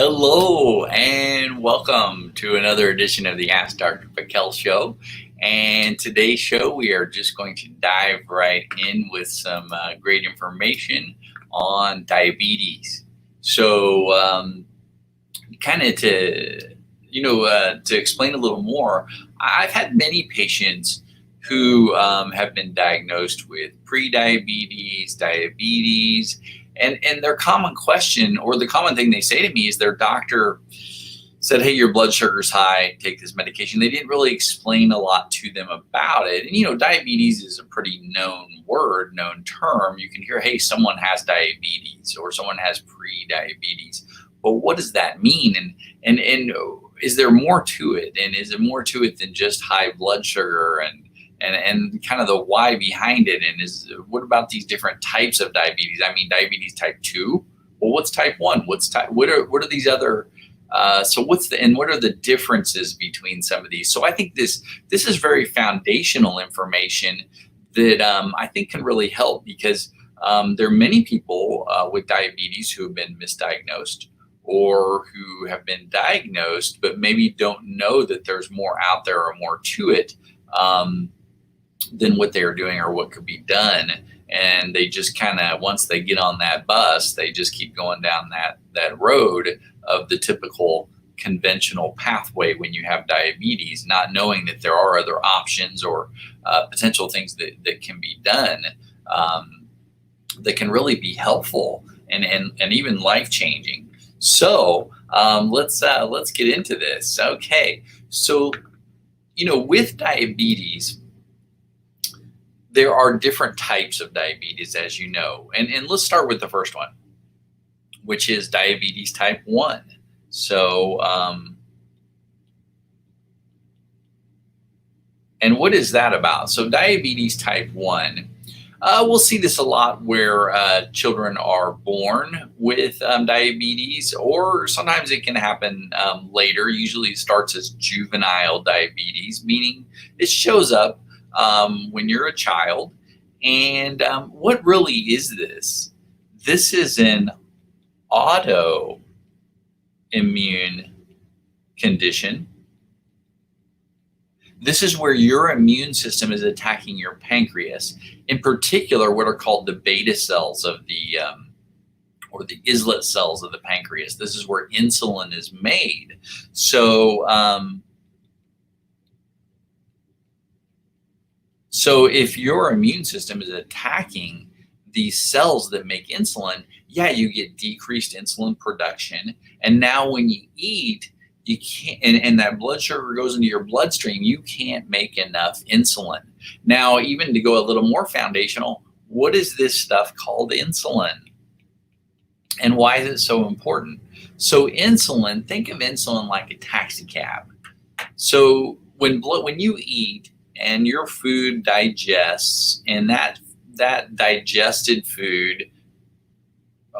Hello and welcome to another edition of the Ask Dr. Pickel show. And today's show, we are just going to dive right in with some great information on diabetes. So, kind of to explain a little more, I've had many patients who have been diagnosed with pre-diabetes, diabetes, and their common question, or the common thing they say to me, is their doctor said, hey, your blood sugar's high, take this medication. They didn't really explain a lot to them about it. And diabetes is a pretty known word, known term. You can hear, hey, someone has diabetes or someone has pre-diabetes. But what does that mean? And is there more to it? And is it more to it than just high blood sugar and kind of the why behind it? And what about these different types of diabetes? I mean, diabetes type 2. Well, what's type 1? What are these other? What are the differences between some of these? So I think this is very foundational information that I think can really help, because there are many people with diabetes who have been misdiagnosed, or who have been diagnosed but maybe don't know that there's more out there or more to it than what they are doing or what could be done. And they just kind of, once they get on that bus, they just keep going down that road of the typical conventional pathway when you have diabetes, not knowing that there are other options or potential things that can be done that can really be helpful and even life-changing. So let's get into this. Okay, so with diabetes, there are different types of diabetes, as you know, and let's start with the first one, which is diabetes type 1. So, and what is that about? So diabetes type 1, we'll see this a lot where children are born with diabetes, or sometimes it can happen later. Usually it starts as juvenile diabetes, meaning it shows up when you're a child. And what really is this? This is an autoimmune condition. This is where your immune system is attacking your pancreas, in particular what are called the beta cells of or the islet cells of the pancreas. This is where insulin is made. So if your immune system is attacking these cells that make insulin, you get decreased insulin production. And now when you eat, you can't, and that blood sugar goes into your bloodstream, you can't make enough insulin. Now, even to go a little more foundational, what is this stuff called insulin? And why is it so important? So insulin, think of insulin like a taxi cab. So when you eat and your food digests, and that digested food,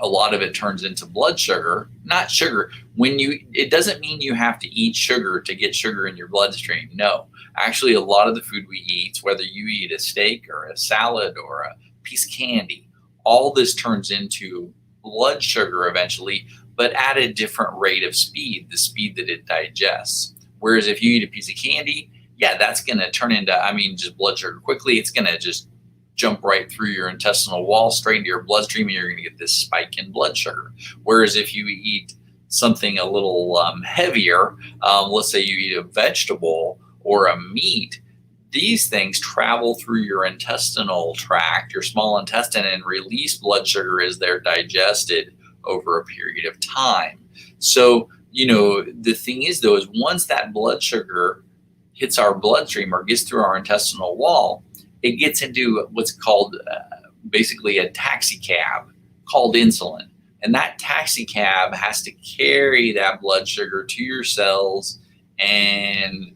a lot of it turns into blood sugar, not sugar. It doesn't mean you have to eat sugar to get sugar in your bloodstream. No, actually, a lot of the food we eat, whether you eat a steak or a salad or a piece of candy, all this turns into blood sugar eventually, but at a different rate of speed, the speed that it digests. Whereas if you eat a piece of candy, that's going to turn into, just blood sugar quickly. It's going to just jump right through your intestinal wall, straight into your bloodstream, and you're going to get this spike in blood sugar. Whereas if you eat something a little heavier, let's say you eat a vegetable or a meat, these things travel through your intestinal tract, your small intestine, and release blood sugar as they're digested over a period of time. So, the thing is, though, is once that blood sugar hits our bloodstream or gets through our intestinal wall, it gets into what's called basically a taxi cab called insulin. And that taxi cab has to carry that blood sugar to your cells and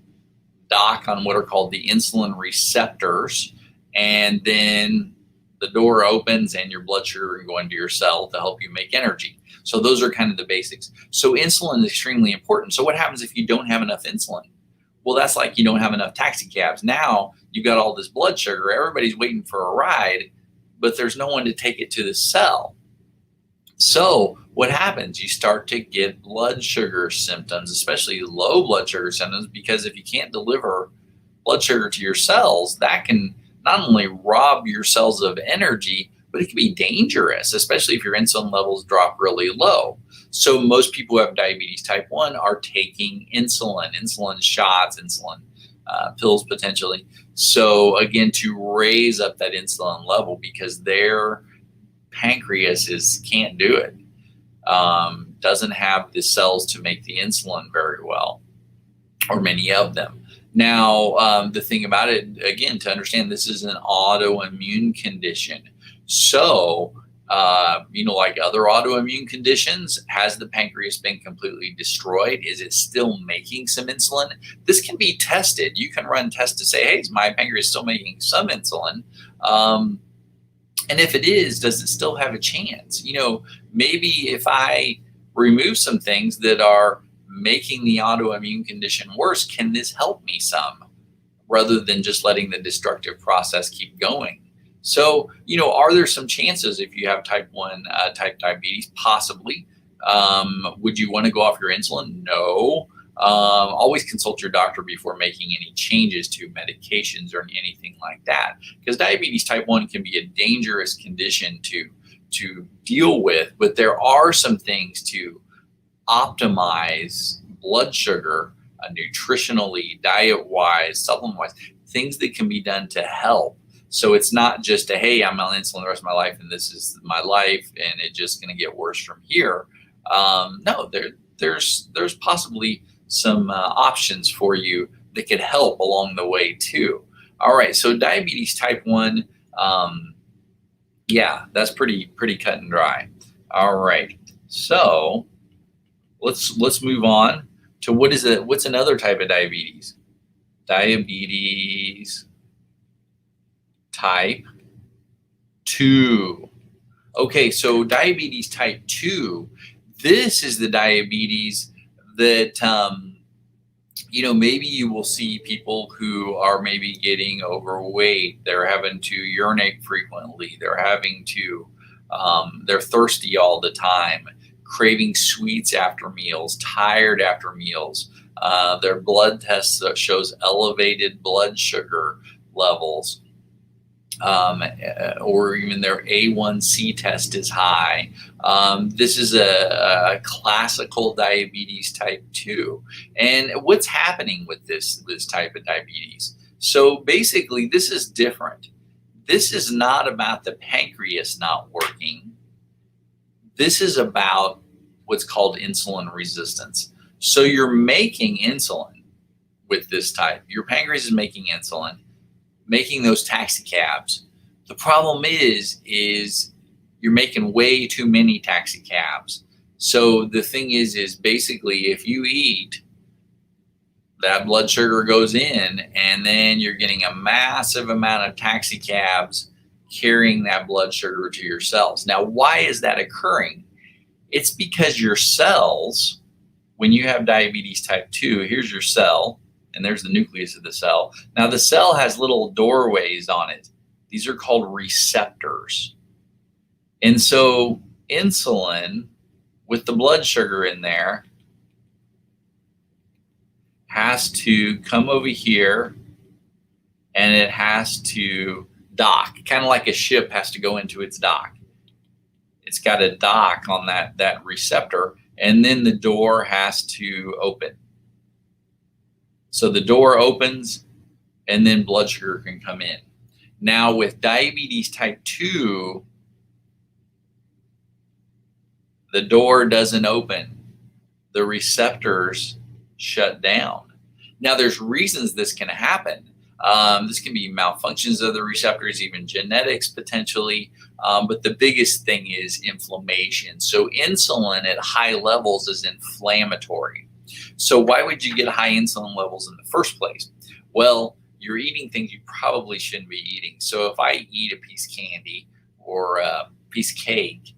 dock on what are called the insulin receptors. And then the door opens and your blood sugar can go into your cell to help you make energy. So those are kind of the basics. So insulin is extremely important. So what happens if you don't have enough insulin? Well, that's like you don't have enough taxi cabs. Now you've got all this blood sugar. Everybody's waiting for a ride, but there's no one to take it to the cell. So what happens? You start to get blood sugar symptoms, especially low blood sugar symptoms, because if you can't deliver blood sugar to your cells, that can not only rob your cells of energy, but it can be dangerous, especially if your insulin levels drop really low. So most people who have diabetes type 1 are taking insulin shots, insulin pills potentially. So again, to raise up that insulin level because their pancreas can't do it. Doesn't have the cells to make the insulin very well, or many of them. Now, the thing about it, again, to understand this is an autoimmune condition. So, like other autoimmune conditions, has the pancreas been completely destroyed? Is it still making some insulin? This can be tested. You can run tests to say, hey, is my pancreas still making some insulin? And if it is, does it still have a chance? Maybe if I remove some things that are making the autoimmune condition worse, can this help me some rather than just letting the destructive process keep going? So, are there some chances if you have type 1 type diabetes? Possibly. Would you want to go off your insulin? No. Always consult your doctor before making any changes to medications or anything like that, because diabetes type 1 can be a dangerous condition to deal with, but there are some things to optimize blood sugar nutritionally, diet-wise, supplement-wise, things that can be done to help. So it's not just hey, I'm on insulin the rest of my life and this is my life and it's just going to get worse from here. No, there's possibly some options for you that could help along the way too. All right, so diabetes type 1, that's pretty cut and dry. All right, so let's move on to what's another type of diabetes? Diabetes type 2. Okay, so diabetes type 2, this is the diabetes that, maybe you will see people who are maybe getting overweight. They're having to urinate frequently. They're having to, they're thirsty all the time, craving sweets after meals, tired after meals. Their blood tests shows elevated blood sugar levels. Or even their A1C test is high. This is a classical diabetes type 2. And what's happening with this type of diabetes? So basically, this is different. This is not about the pancreas not working. This is about what's called insulin resistance. So you're making insulin with this type. Your pancreas is making insulin, making those taxi cabs. The problem is you're making way too many taxi cabs. So the thing is basically if you eat, that blood sugar goes in and then you're getting a massive amount of taxi cabs carrying that blood sugar to your cells. Now, why is that occurring? It's because your cells, when you have diabetes type 2, here's your cell, and there's the nucleus of the cell. Now, the cell has little doorways on it. These are called receptors. And so insulin, with the blood sugar in there, has to come over here and it has to dock, kind of like a ship has to go into its dock. It's got a dock on that receptor, and then the door has to open. So the door opens and then blood sugar can come in. Now with diabetes type 2, the door doesn't open. The receptors shut down. Now there's reasons this can happen. This can be malfunctions of the receptors, even genetics potentially. But the biggest thing is inflammation. So insulin at high levels is inflammatory. So why would you get high insulin levels in the first place? Well, you're eating things you probably shouldn't be eating. So if I eat a piece of candy or a piece of cake,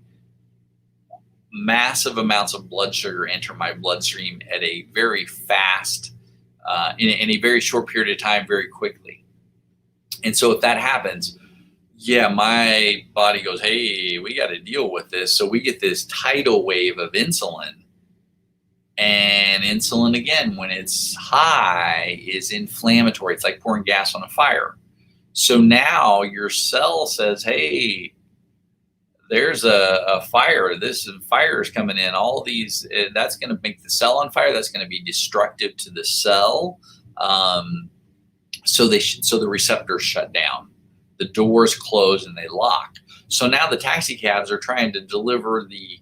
massive amounts of blood sugar enter my bloodstream at a very fast, in a very short period of time, very quickly. And so if that happens, Yeah, my body goes, hey, we got to deal with this. So we get this tidal wave of insulin. And insulin, again, when it's high, is inflammatory. It's like pouring gas on a fire. So now your cell says, hey, there's a fire. This fire is coming in. All these, that's going to make the cell on fire. That's going to be destructive to the cell. Um, so the receptors shut down, the doors close, and they lock. So now the taxi cabs are trying to deliver the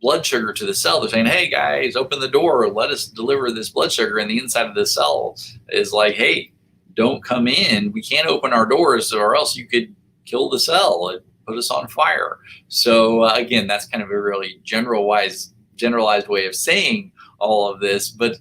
blood sugar to the cell. They're saying, hey guys, open the door, let us deliver this blood sugar. And the inside of the cell is like, hey, don't come in. We can't open our doors, or else you could kill the cell and put us on fire. So again, that's kind of a really generalized way of saying all of this, but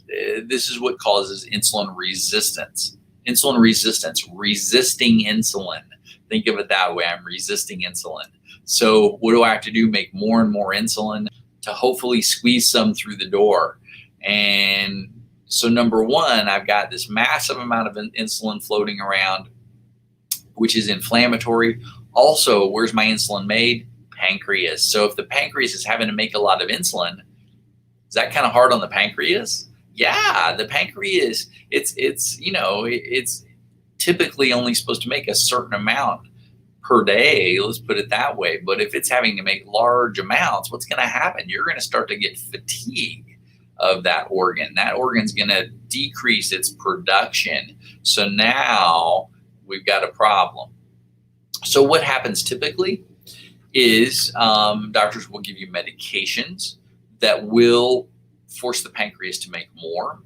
this is what causes insulin resistance. Insulin resistance, resisting insulin. Think of it that way. I'm resisting insulin. So what do I have to do? Make more and more insulin to hopefully squeeze some through the door. And so number one, I've got this massive amount of insulin floating around, which is inflammatory. Also, where's my insulin made? Pancreas. So if the pancreas is having to make a lot of insulin, is that kind of hard on the pancreas? Yeah, the pancreas, it's typically only supposed to make a certain amount per day, let's put it that way. But if it's having to make large amounts, what's going to happen? You're going to start to get fatigue of that organ. That organ's going to decrease its production. So now we've got a problem. So what happens typically is doctors will give you medications that will force the pancreas to make more.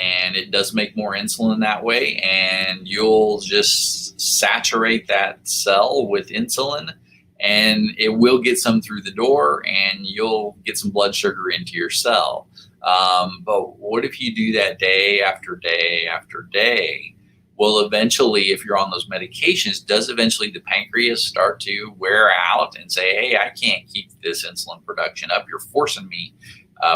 And it does make more insulin that way, and you'll just saturate that cell with insulin, and it will get some through the door, and you'll get some blood sugar into your cell. But what if you do that day after day after day? Well, eventually, if you're on those medications, does eventually the pancreas start to wear out and say, hey, I can't keep this insulin production up. You're forcing me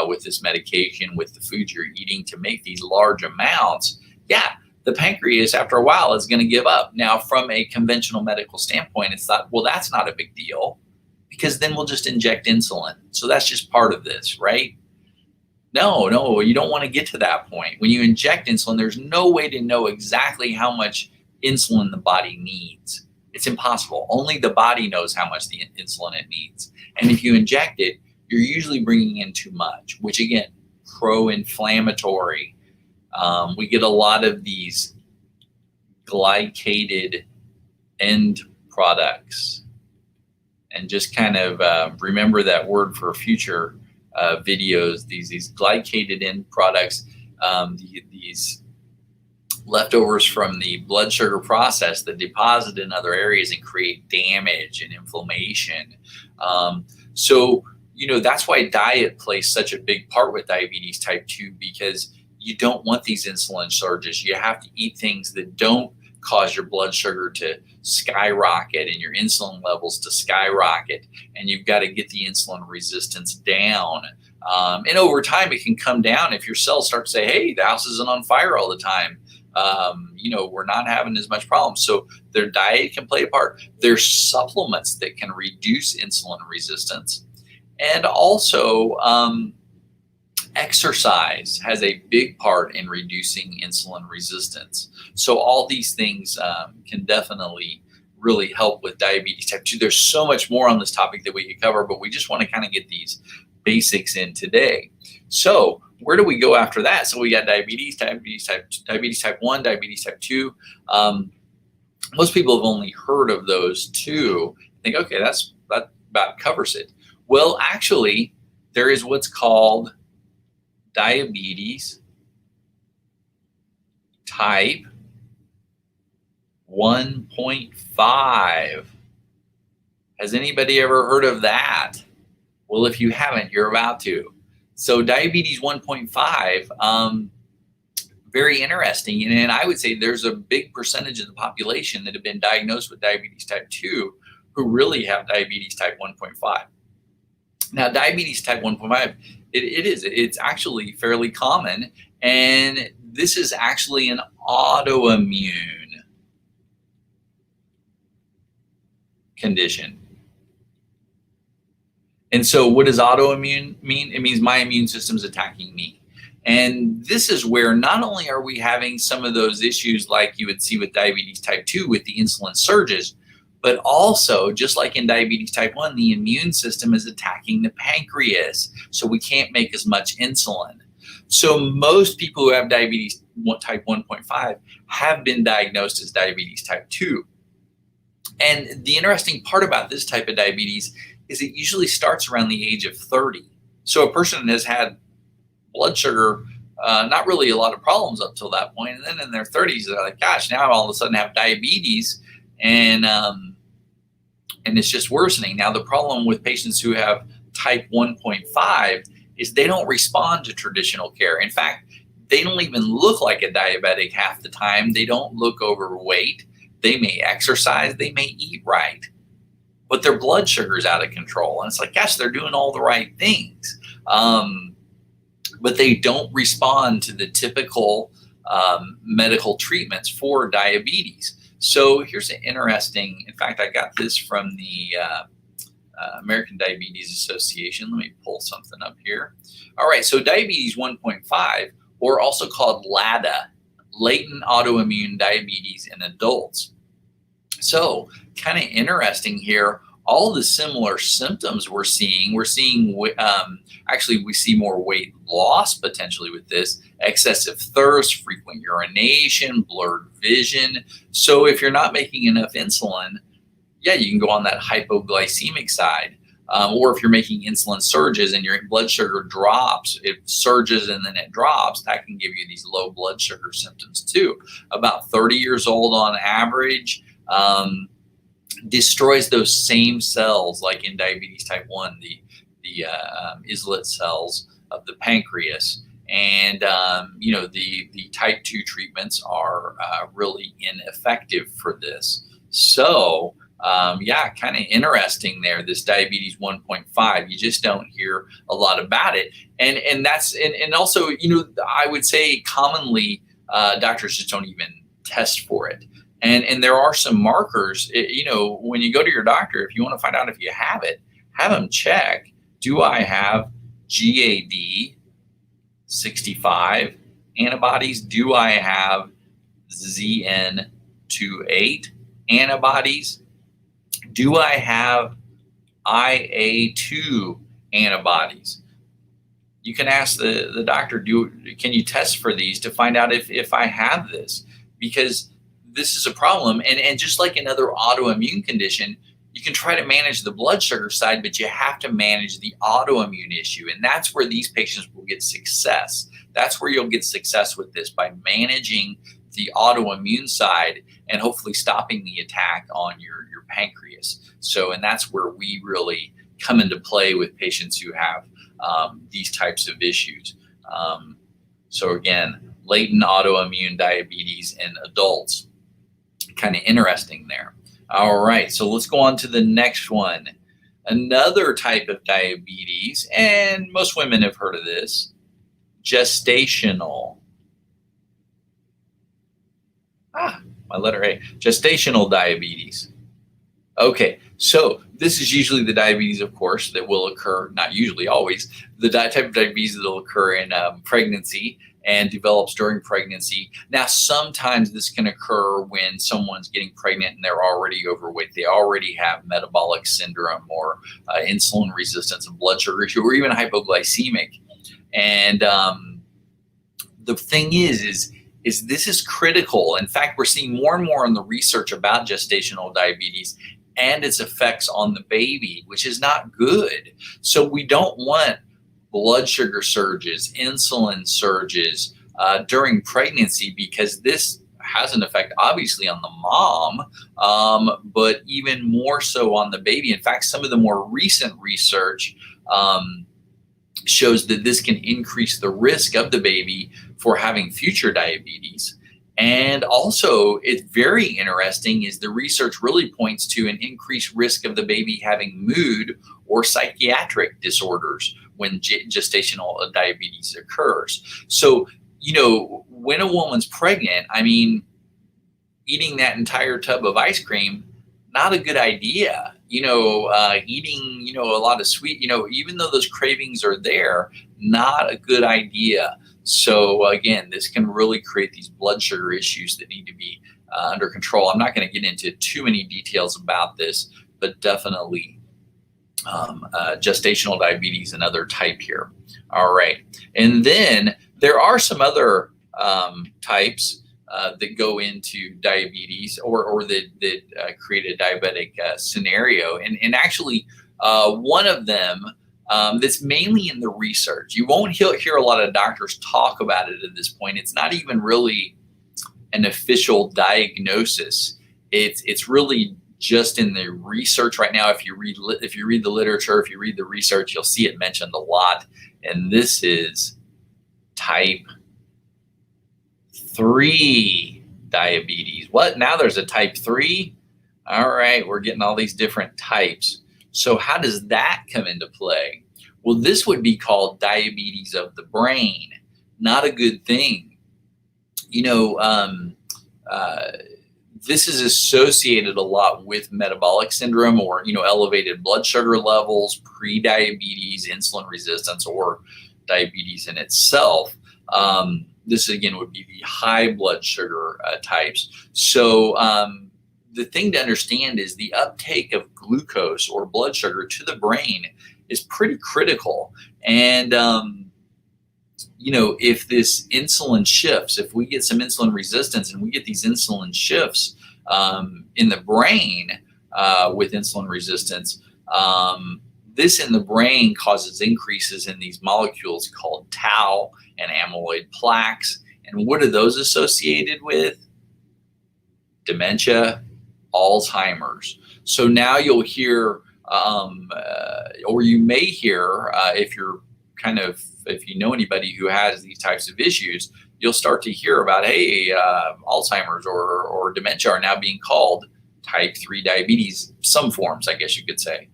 with this medication, with the food you're eating to make these large amounts. Yeah, the pancreas after a while is going to give up. Now, from a conventional medical standpoint, it's thought, well, that's not a big deal because then we'll just inject insulin. So that's just part of this, right? No, you don't want to get to that point. When you inject insulin, there's no way to know exactly how much insulin the body needs. It's impossible. Only the body knows how much the insulin it needs. And if you inject it, you're usually bringing in too much, which again, pro-inflammatory. We get a lot of these glycated end products. And just kind of remember that word for future videos, these glycated end products, these leftovers from the blood sugar process that deposit in other areas and create damage and inflammation. So that's why diet plays such a big part with diabetes type 2, because you don't want these insulin surges. You have to eat things that don't cause your blood sugar to skyrocket and your insulin levels to skyrocket. And you've got to get the insulin resistance down. And over time, it can come down if your cells start to say, hey, the house isn't on fire all the time. We're not having as much problems. So their diet can play a part. There's supplements that can reduce insulin resistance. And also, exercise has a big part in reducing insulin resistance. So all these things can definitely really help with diabetes type 2. There's so much more on this topic that we could cover, but we just want to kind of get these basics in today. So where do we go after that? So we got diabetes type 1, diabetes type 2. Most people have only heard of those two. Think, okay, that about covers it. Well, actually, there is what's called diabetes type 1.5. Has anybody ever heard of that? Well, if you haven't, you're about to. So diabetes 1.5, very interesting. And I would say there's a big percentage of the population that have been diagnosed with diabetes type 2 who really have diabetes type 1.5. Now, diabetes type 1.5, it's actually fairly common, and this is actually an autoimmune condition. And so what does autoimmune mean? It means my immune system's attacking me. And this is where not only are we having some of those issues like you would see with diabetes type 2 with the insulin surges, but also just like in diabetes type 1, the immune system is attacking the pancreas. So we can't make as much insulin. So most people who have diabetes type 1.5 have been diagnosed as diabetes type 2. And the interesting part about this type of diabetes is it usually starts around the age of 30. So a person has had blood sugar, not really a lot of problems up till that point. And then in their 30s, they're like, gosh, now I all of a sudden have diabetes and it's just worsening. Now, the problem with patients who have type 1.5 is they don't respond to traditional care. In fact, they don't even look like a diabetic half the time. They don't look overweight. They may exercise, they may eat right, but their blood sugar is out of control. And it's like, gosh, they're doing all the right things. But they don't respond to the typical medical treatments for diabetes. So here's an interesting, in fact, I got this from the American Diabetes Association. Let me pull something up here. All right, so diabetes 1.5, or also called LADA, latent autoimmune diabetes in adults. So kind of interesting here, all the similar symptoms we're seeing actually we see more weight loss potentially with this, excessive thirst, frequent urination, blurred vision. So if you're not making enough insulin, yeah, you can go on that hypoglycemic side. Or if you're making insulin surges and your blood sugar drops, it surges and then it drops, that can give you these low blood sugar symptoms too. About 30 years old on average, destroys those same cells like in diabetes type 1, the islet cells of the pancreas. And, the type 2 treatments are really ineffective for this. So, kind of interesting there, this diabetes 1.5. You just don't hear a lot about it. And that's, and also, I would say commonly doctors just don't even test for it. And there are some markers, when you go to your doctor, if you want to find out if you have it, have them check, do I have GAD 65 antibodies? Do I have ZN28 antibodies? Do I have IA2 antibodies? You can ask the doctor, can you test for these to find out if I have this? Because this is a problem. And just like another autoimmune condition, you can try to manage the blood sugar side, but you have to manage the autoimmune issue. And that's where these patients will get success. That's where you'll get success with this, by managing the autoimmune side and hopefully stopping the attack on your pancreas. So, and that's where we really come into play with patients who have these types of issues. So again, latent autoimmune diabetes in adults. Kind of interesting there. All right, so let's go on to the next one. Another type of diabetes, and most women have heard of this, gestational. My letter A, gestational diabetes. Okay, so this is usually the diabetes, of course, that will occur, not usually, always, the type of diabetes that will occur in pregnancy and develops during pregnancy. Now, sometimes this can occur when someone's getting pregnant and they're already overweight. They already have metabolic syndrome or insulin resistance and blood sugar issue, or even hypoglycemic. And the thing is this is critical. In fact, we're seeing more and more in the research about gestational diabetes and its effects on the baby, which is not good. So we don't want blood sugar surges, insulin surges during pregnancy, because this has an effect obviously on the mom, but even more so on the baby. In fact, some of the more recent research shows that this can increase the risk of the baby for having future diabetes. And also, it's very interesting is the research really points to an increased risk of the baby having mood or psychiatric disorders when gestational diabetes occurs. So, when a woman's pregnant, I mean, eating that entire tub of ice cream, not a good idea. eating, a lot of sweet, even though those cravings are there, not a good idea. So again, this can really create these blood sugar issues that need to be under control. I'm not going to get into too many details about this, but definitely gestational diabetes, another type here. All right. And then there are some other types that go into diabetes or that create a diabetic scenario. And actually, one of them that's mainly in the research. You won't hear a lot of doctors talk about it at this point. It's not even really an official diagnosis. It's really just in the research right now. If you read the literature, if you read the research, you'll see it mentioned a lot. And this is type 3 diabetes. What? Now there's a type 3? All right, we're getting all these different types. So how does that come into play? Well, this would be called diabetes of the brain. Not a good thing. This is associated a lot with metabolic syndrome or, elevated blood sugar levels, pre-diabetes, insulin resistance, or diabetes in itself. This, again, would be the high blood sugar types. So the thing to understand is the uptake of glucose or blood sugar to the brain is pretty critical. And, if this insulin shifts, if we get some insulin resistance and we get these insulin shifts in the brain with insulin resistance, this in the brain causes increases in these molecules called tau and amyloid plaques. And what are those associated with? Dementia, Alzheimer's. So now you'll hear, or you may hear, if you know anybody who has these types of issues, you'll start to hear about, hey, Alzheimer's or dementia are now being called type 3 diabetes, some forms, I guess you could say.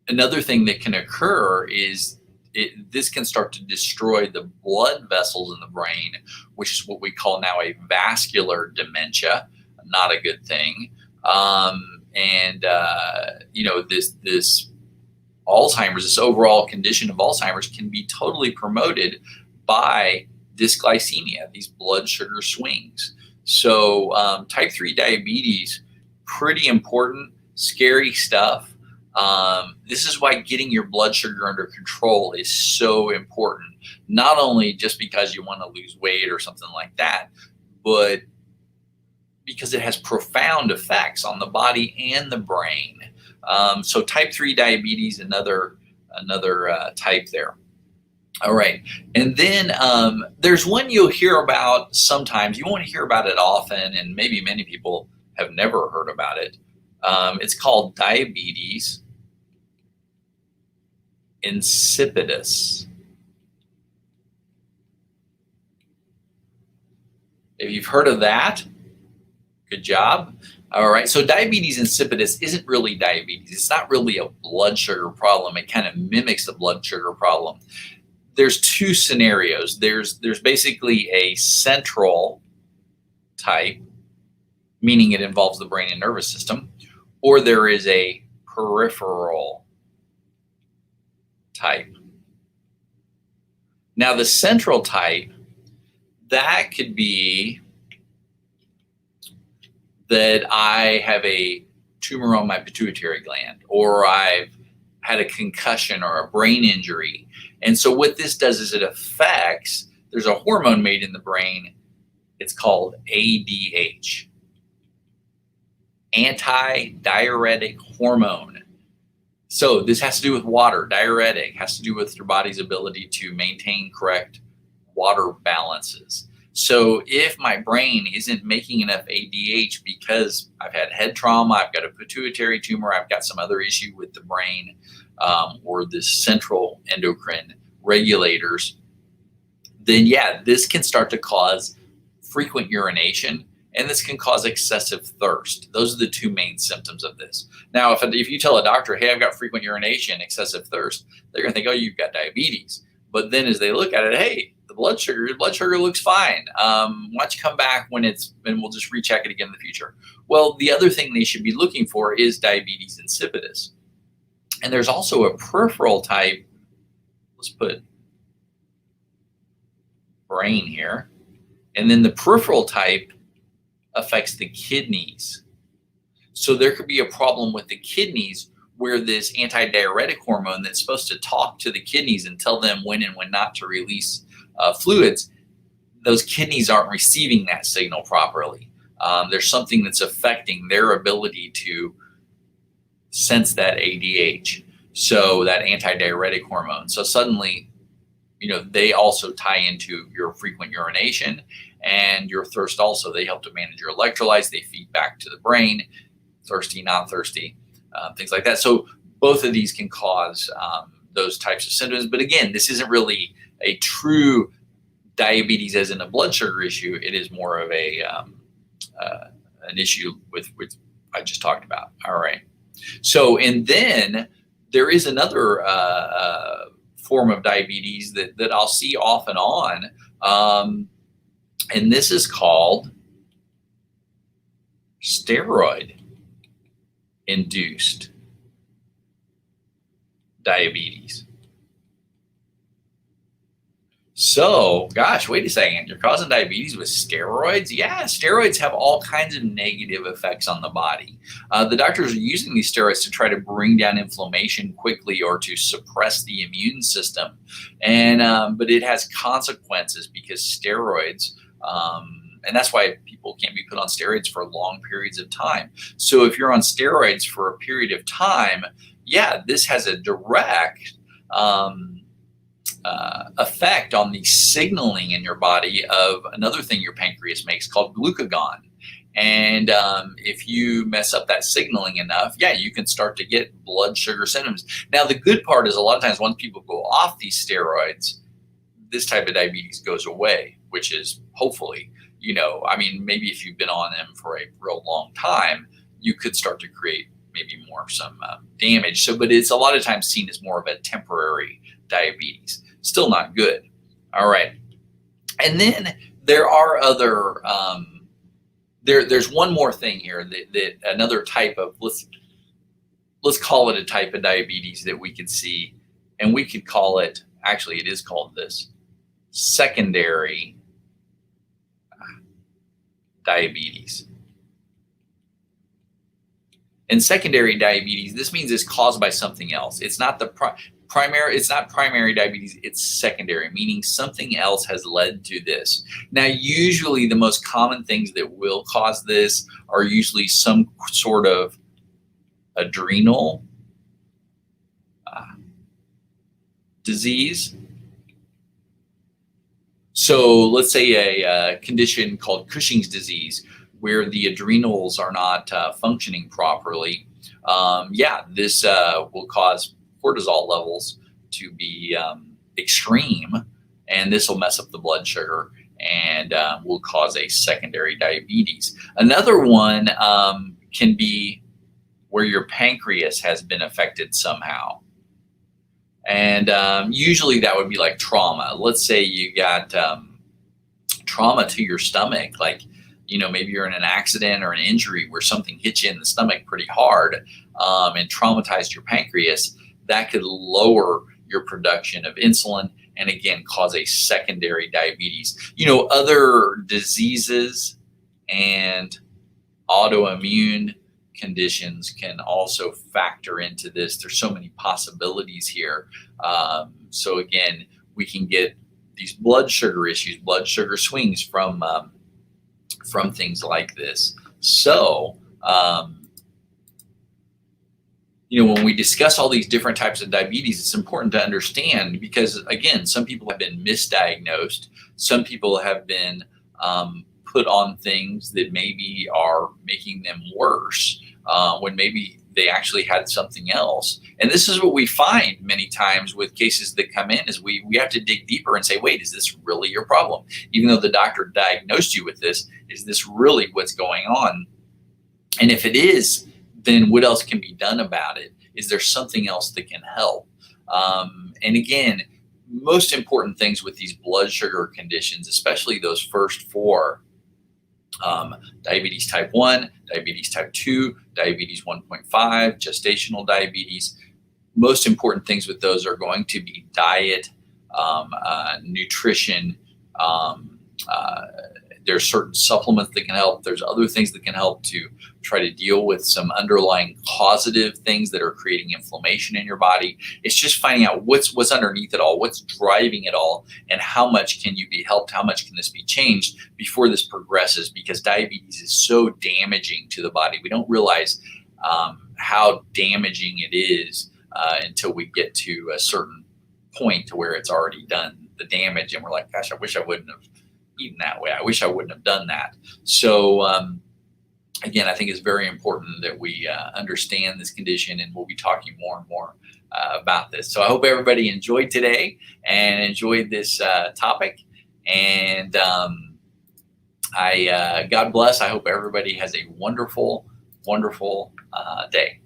Another thing that can occur is this can start to destroy the blood vessels in the brain, which is what we call now a vascular dementia. Not a good thing. This Alzheimer's, this overall condition of Alzheimer's, can be totally promoted by dysglycemia, these blood sugar swings. So type 3 diabetes, pretty important, scary stuff. This is why getting your blood sugar under control is so important. Not only just because you want to lose weight or something like that, but because it has profound effects on the body and the brain. So type 3 diabetes, another type there. All right. And then there's one you'll hear about sometimes. You won't hear about it often, and maybe many people have never heard about it. It's called diabetes insipidus. If you've heard of that, good job. All right, so diabetes insipidus isn't really diabetes. It's not really a blood sugar problem. It kind of mimics the blood sugar problem. There's two scenarios. There's basically a central type, meaning it involves the brain and nervous system, or there is a peripheral type. Now, the central type, that could be that I have a tumor on my pituitary gland, or I've had a concussion or a brain injury. And so what this does is it affects, there's a hormone made in the brain, it's called ADH, anti-diuretic hormone. So this has to do with water. Diuretic has to do with your body's ability to maintain correct water balances. So if my brain isn't making enough ADH because I've had head trauma, I've got a pituitary tumor, I've got some other issue with the brain, or the central endocrine regulators, then yeah, this can start to cause frequent urination, and this can cause excessive thirst. Those are the two main symptoms of this. Now, if you tell a doctor, hey, I've got frequent urination, excessive thirst, they're gonna think, oh, you've got diabetes. But then as they look at it, hey, the blood sugar looks fine. Why don't you come back and we'll just recheck it again in the future. Well, the other thing they should be looking for is diabetes insipidus. And there's also a peripheral type. Let's put brain here. And then the peripheral type affects the kidneys. So there could be a problem with the kidneys where this antidiuretic hormone that's supposed to talk to the kidneys and tell them when and when not to release fluids, those kidneys aren't receiving that signal properly. There's something that's affecting their ability to sense that ADH, so that antidiuretic hormone. So suddenly, they also tie into your frequent urination and your thirst also. They help to manage your electrolytes. They feed back to the brain, thirsty, not thirsty, things like that. So both of these can cause those types of symptoms. But again, this isn't really a true diabetes as in a blood sugar issue. It is more of an issue with I just talked about. All right. So, and then there is another form of diabetes that I'll see off and on. And this is called steroid-induced diabetes. So, gosh, wait a second. You're causing diabetes with steroids? Yeah, steroids have all kinds of negative effects on the body. The doctors are using these steroids to try to bring down inflammation quickly or to suppress the immune system. And but it has consequences because steroids, and that's why people can't be put on steroids for long periods of time. So if you're on steroids for a period of time, yeah, this has a direct effect on the signaling in your body of another thing your pancreas makes called glucagon. And if you mess up that signaling enough, yeah, you can start to get blood sugar symptoms. Now, the good part is a lot of times once people go off these steroids, this type of diabetes goes away, which is hopefully, maybe if you've been on them for a real long time, you could start to create maybe some damage. So, but it's a lot of times seen as more of a temporary diabetes. Still not good. All right. And then there are other, there's one more thing here that another type of, let's call it a type of diabetes that we could see, and we could call it, actually it is called this, secondary diabetes. And secondary diabetes, this means it's caused by something else. It's not primary diabetes, it's secondary, meaning something else has led to this. Now, usually the most common things that will cause this are usually some sort of adrenal disease. So let's say a condition called Cushing's disease, where the adrenals are not functioning properly. This will cause cortisol levels to be extreme, and this will mess up the blood sugar and will cause a secondary diabetes. Another one can be where your pancreas has been affected somehow. And usually that would be like trauma. Let's say you got trauma to your stomach, like, maybe you're in an accident or an injury where something hit you in the stomach pretty hard and traumatized your pancreas. That could lower your production of insulin and again cause a secondary diabetes. Other diseases and autoimmune conditions can also factor into this. There's so many possibilities here. So again, we can get these blood sugar issues, blood sugar swings from things like this. So, when we discuss all these different types of diabetes, it's important to understand because, again, some people have been misdiagnosed. Some people have been put on things that maybe are making them worse when maybe they actually had something else. And this is what we find many times with cases that come in is we have to dig deeper and say, wait, is this really your problem? Even though the doctor diagnosed you with this, is this really what's going on? And if it is, then what else can be done about it? Is there something else that can help? And again, most important things with these blood sugar conditions, especially those first four, diabetes type 1, diabetes type 2, diabetes 1.5, gestational diabetes. Most important things with those are going to be diet, nutrition. Um, uh, there's certain supplements that can help. There's other things that can help to try to deal with some underlying causative things that are creating inflammation in your body. It's just finding out what's underneath it all, what's driving it all, and how much can you be helped, how much can this be changed before this progresses, because diabetes is so damaging to the body. We don't realize how damaging it is until we get to a certain point to where it's already done the damage, and we're like, gosh, I wish I wouldn't have eaten that way. I wish I wouldn't have done that. So again, I think it's very important that we understand this condition, and we'll be talking more and more about this. So I hope everybody enjoyed today and enjoyed this topic. And God bless. I hope everybody has a wonderful, wonderful day.